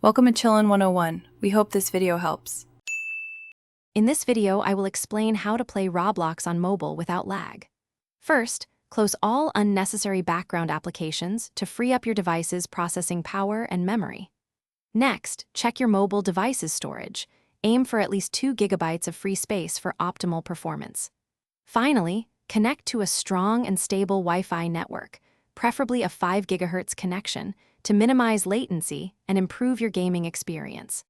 Welcome to Chillin' 101. We hope this video helps. In this video, I will explain how to play Roblox on mobile without lag. First, close all unnecessary background applications to free up your device's processing power and memory. Next, check your mobile device's storage. Aim for at least 2 GB of free space for optimal performance. Finally, connect to a strong and stable Wi-Fi network, preferably a 5 GHz connection, to minimize latency and improve your gaming experience.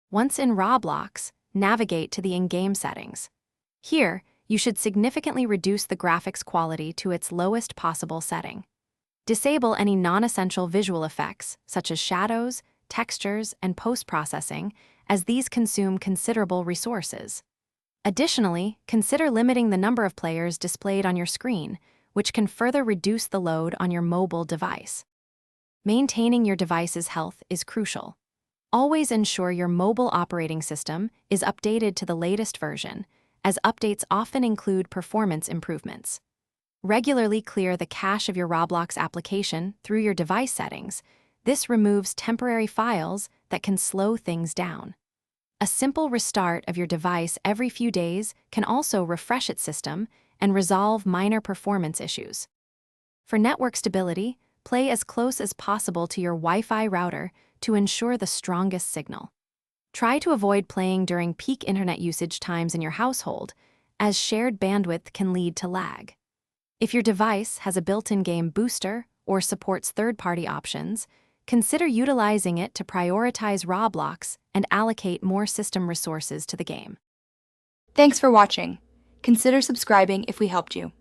Once in Roblox, navigate to the in-game settings. Here, you should significantly reduce the graphics quality to its lowest possible setting. Disable any non-essential visual effects, such as shadows, textures, and post-processing, as these consume considerable resources. Additionally, consider limiting the number of players displayed on your screen, which can further reduce the load on your mobile device. Maintaining your device's health is crucial. Always ensure your mobile operating system is updated to the latest version, as updates often include performance improvements. Regularly clear the cache of your Roblox application through your device settings. This removes temporary files that can slow things down. A simple restart of your device every few days can also refresh its system and resolve minor performance issues. For network stability, play as close as possible to your Wi-Fi router to ensure the strongest signal. Try to avoid playing during peak internet usage times in your household, as shared bandwidth can lead to lag. If your device has a built-in game booster or supports third-party options, consider utilizing it to prioritize Roblox and allocate more system resources to the game. Thanks for watching. Consider subscribing if we helped you.